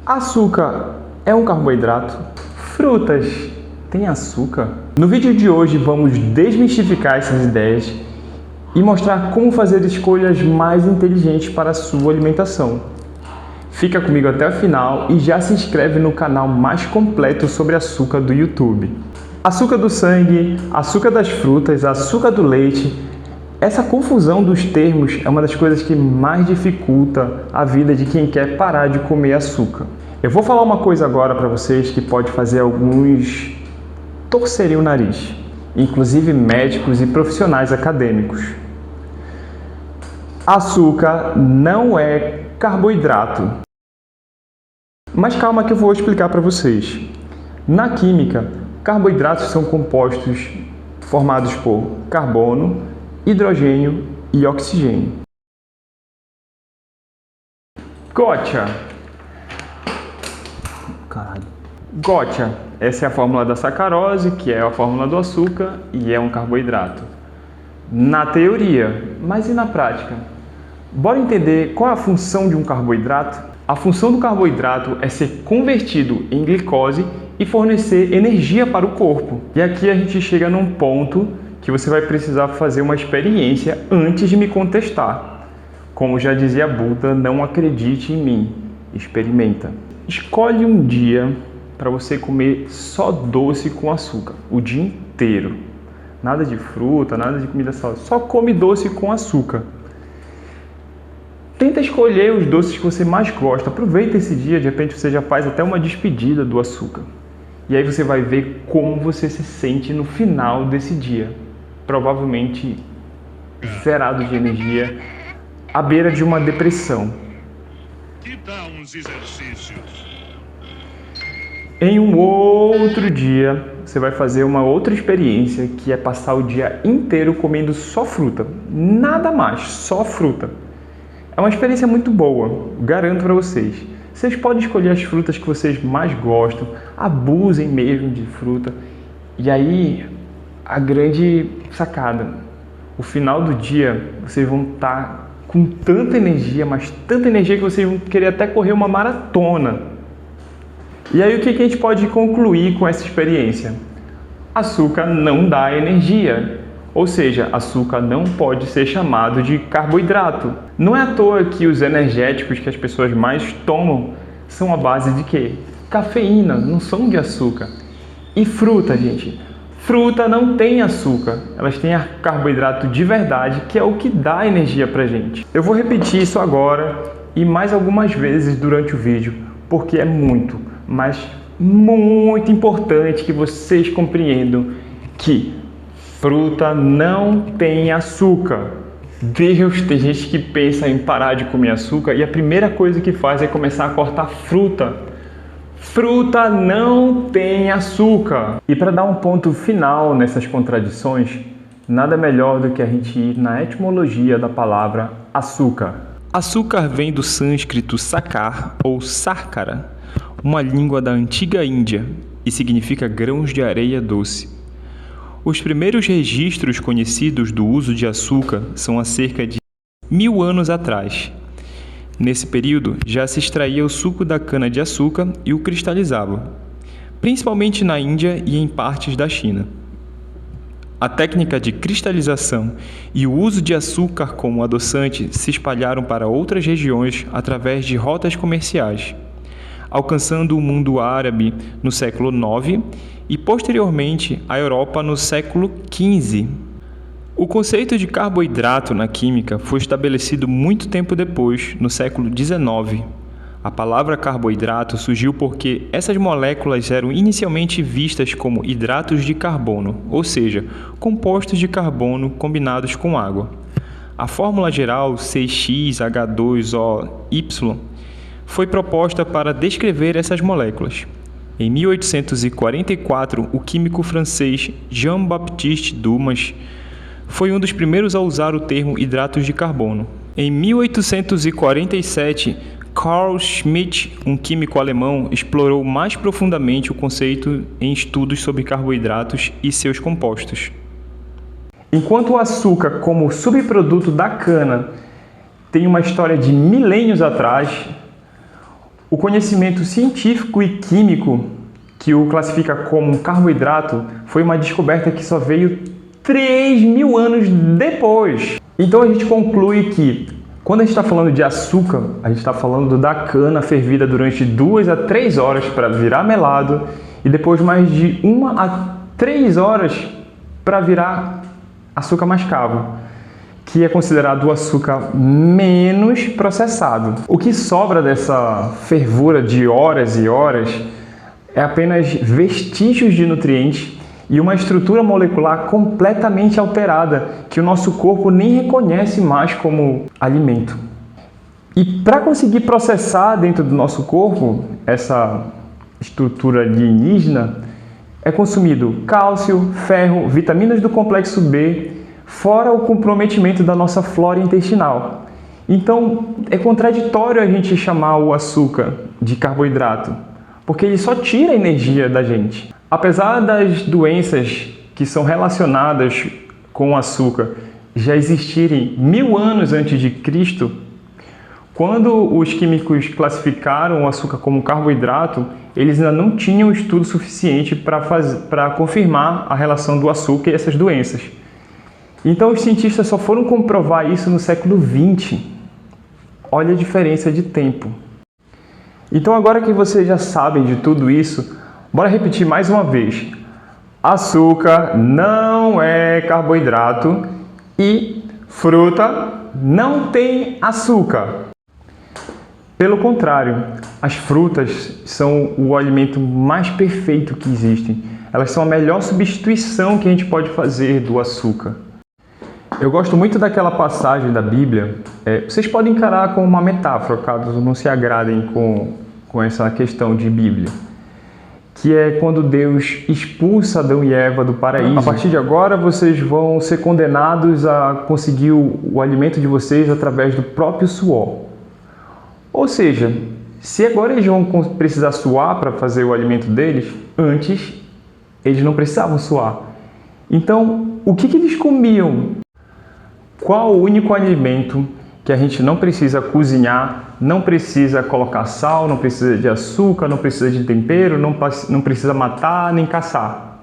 Açúcar é um carboidrato? Frutas têm açúcar? No vídeo de hoje vamos desmistificar essas ideias e mostrar como fazer escolhas mais inteligentes para a sua alimentação. Fica comigo até o final e já se inscreve no canal mais completo sobre açúcar do YouTube. Açúcar do sangue, açúcar das frutas, açúcar do leite. Essa confusão dos termos é uma das coisas que mais dificulta a vida de quem quer parar de comer açúcar. Eu vou falar uma coisa agora para vocês que pode fazer alguns torcerem o nariz, inclusive médicos e profissionais acadêmicos. Açúcar não é carboidrato. Mas calma que eu vou explicar para vocês. Na química, carboidratos são compostos formados por carbono, hidrogênio e oxigênio. Gotcha! Gotcha! Essa é a fórmula da sacarose, que é a fórmula do açúcar e é um carboidrato. Na teoria, mas e na prática? Bora entender qual é a função de um carboidrato? A função do carboidrato é ser convertido em glicose e fornecer energia para o corpo. E aqui a gente chega num ponto que você vai precisar fazer uma experiência antes de me contestar. Como já dizia Buda, não acredite em mim, experimenta. Escolhe um dia para você comer só doce com açúcar, o dia inteiro. Nada de fruta, nada de comida salgada, só come doce com açúcar. Tenta escolher os doces que você mais gosta, aproveita esse dia, de repente você já faz até uma despedida do açúcar. E aí você vai ver como você se sente no final desse dia. Provavelmente zerado de energia, à beira de uma depressão. Que tal uns exercícios? Em um outro dia, você vai fazer uma outra experiência, que é passar o dia inteiro comendo só fruta. Nada mais, só fruta. É uma experiência muito boa, garanto para vocês. Vocês podem escolher as frutas que vocês mais gostam, abusem mesmo de fruta. E aí, a grande sacada, o final do dia, vocês vão estar com tanta energia, mas tanta energia que vocês vão querer até correr uma maratona. E aí o que a gente pode concluir com essa experiência? Açúcar não dá energia, ou seja, açúcar não pode ser chamado de carboidrato. Não é à toa que os energéticos que as pessoas mais tomam são à base de quê? Cafeína, não são de açúcar. E fruta, gente? Fruta não tem açúcar, elas têm carboidrato de verdade, que é o que dá energia pra gente. Eu vou repetir isso agora e mais algumas vezes durante o vídeo, porque é muito, mas muito importante que vocês compreendam que fruta não tem açúcar. Deus, tem gente que pensa em parar de comer açúcar e a primeira coisa que faz é começar a cortar fruta. Fruta não tem açúcar. E para dar um ponto final nessas contradições, nada melhor do que a gente ir na etimologia da palavra açúcar. Açúcar vem do sânscrito sakar ou sarkara, uma língua da antiga Índia, e significa grãos de areia doce. Os primeiros registros conhecidos do uso de açúcar são há cerca de 1000 anos atrás. Nesse período, já se extraía o suco da cana-de-açúcar e o cristalizava, principalmente na Índia e em partes da China. A técnica de cristalização e o uso de açúcar como adoçante se espalharam para outras regiões através de rotas comerciais, alcançando o mundo árabe no século IX e, posteriormente, a Europa no século XV. O conceito de carboidrato na química foi estabelecido muito tempo depois, no século XIX. A palavra carboidrato surgiu porque essas moléculas eram inicialmente vistas como hidratos de carbono, ou seja, compostos de carbono combinados com água. A fórmula geral CxH2OY foi proposta para descrever essas moléculas. Em 1844, o químico francês Jean-Baptiste Dumas foi um dos primeiros a usar o termo hidratos de carbono. Em 1847, Carl Schmitt, um químico alemão, explorou mais profundamente o conceito em estudos sobre carboidratos e seus compostos. Enquanto o açúcar, como subproduto da cana, tem uma história de milênios atrás, O conhecimento científico e químico que o classifica como um carboidrato foi uma descoberta que só veio 3.000 anos depois. Então a gente conclui que quando a gente está falando de açúcar, a gente está falando da cana fervida durante 2 a 3 horas para virar melado e depois mais de 1 a 3 horas para virar açúcar mascavo, que é considerado o açúcar menos processado. O que sobra dessa fervura de horas e horas é apenas vestígios de nutrientes e uma estrutura molecular completamente alterada que o nosso corpo nem reconhece mais como alimento. E para conseguir processar dentro do nosso corpo essa estrutura alienígena, é consumido cálcio, ferro, vitaminas do complexo B, fora o comprometimento da nossa flora intestinal. Então, é contraditório a gente chamar o açúcar de carboidrato, porque ele só tira a energia da gente. Apesar das doenças que são relacionadas com o açúcar já existirem 1000 anos antes de Cristo, quando os químicos classificaram o açúcar como carboidrato, eles ainda não tinham estudo suficiente para confirmar a relação do açúcar e essas doenças. Então os cientistas só foram comprovar isso no século XX. Olha a diferença de tempo. Então agora que vocês já sabem de tudo isso, bora repetir mais uma vez. Açúcar não é carboidrato e fruta não tem açúcar. Pelo contrário, as frutas são o alimento mais perfeito que existe. Elas são a melhor substituição que a gente pode fazer do açúcar. Eu gosto muito daquela passagem da Bíblia. Vocês podem encarar como uma metáfora, caso não se agradem com essa questão de Bíblia. Que é quando Deus expulsa Adão e Eva do paraíso. A partir de agora, vocês vão ser condenados a conseguir o alimento de vocês através do próprio suor. Ou seja, se agora eles vão precisar suar para fazer o alimento deles, antes eles não precisavam suar. Então, o que eles comiam? Qual o único alimento que a gente não precisa cozinhar, não precisa colocar sal, não precisa de açúcar, não precisa de tempero, não precisa matar nem caçar?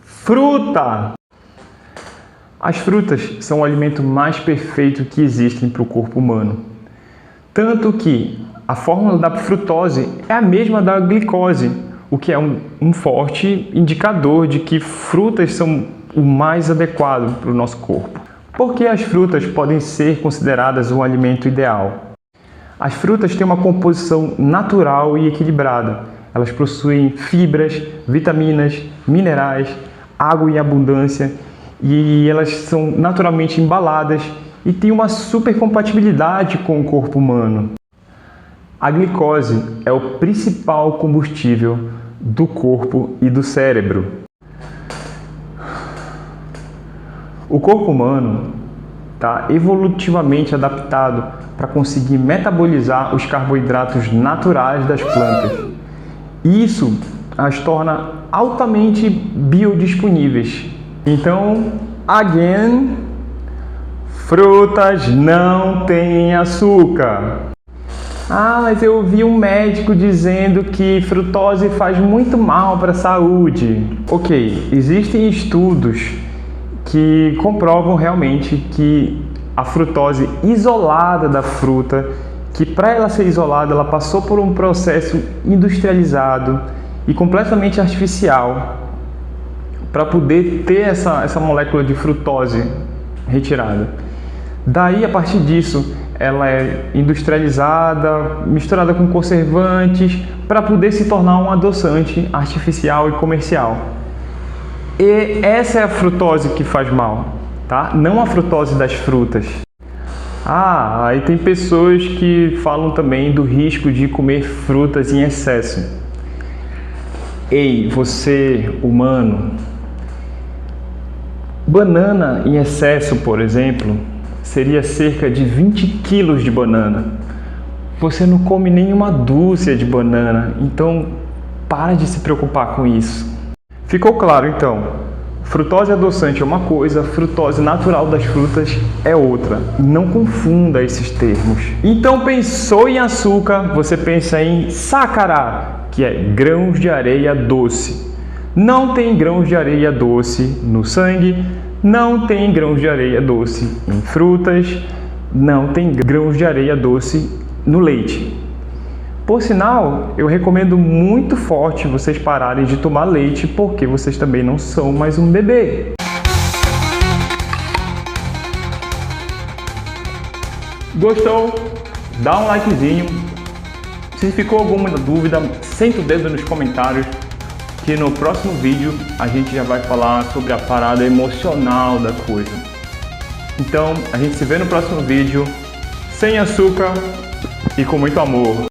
Fruta! As frutas são o alimento mais perfeito que existem para o corpo humano. Tanto que a fórmula da frutose é a mesma da glicose, o que é um forte indicador de que frutas são o mais adequado para o nosso corpo. Por que as frutas podem ser consideradas um alimento ideal? As frutas têm uma composição natural e equilibrada. Elas possuem fibras, vitaminas, minerais, água em abundância e elas são naturalmente embaladas e têm uma super compatibilidade com o corpo humano. A glicose é o principal combustível do corpo e do cérebro. O corpo humano está evolutivamente adaptado para conseguir metabolizar os carboidratos naturais das plantas. Isso as torna altamente biodisponíveis. Então, again, frutas não têm açúcar. Ah, mas eu ouvi um médico dizendo que frutose faz muito mal para a saúde. Ok, existem estudos que comprovam realmente que a frutose isolada da fruta, que para ela ser isolada, ela passou por um processo industrializado e completamente artificial para poder ter essa molécula de frutose retirada. Daí, a partir disso, ela é industrializada, misturada com conservantes, para poder se tornar um adoçante artificial e comercial. E essa é a frutose que faz mal, tá? Não a frutose das frutas. Ah, aí tem pessoas que falam também do risco de comer frutas em excesso. Ei, você, humano, banana em excesso, por exemplo, seria cerca de 20 quilos de banana. Você não come nenhuma dúzia de banana, então para de se preocupar com isso. Ficou claro então? Frutose adoçante é uma coisa, frutose natural das frutas é outra. Não confunda esses termos. Então, pensou em açúcar, você pensa em sacará, que é grãos de areia doce. Não tem grãos de areia doce no sangue, não tem grãos de areia doce em frutas, não tem grãos de areia doce no leite. Por sinal, eu recomendo muito forte vocês pararem de tomar leite, porque vocês também não são mais um bebê. Gostou? Dá um likezinho. Se ficou alguma dúvida, senta o dedo nos comentários, que no próximo vídeo a gente já vai falar sobre a parada emocional da coisa. Então, a gente se vê no próximo vídeo, sem açúcar e com muito amor.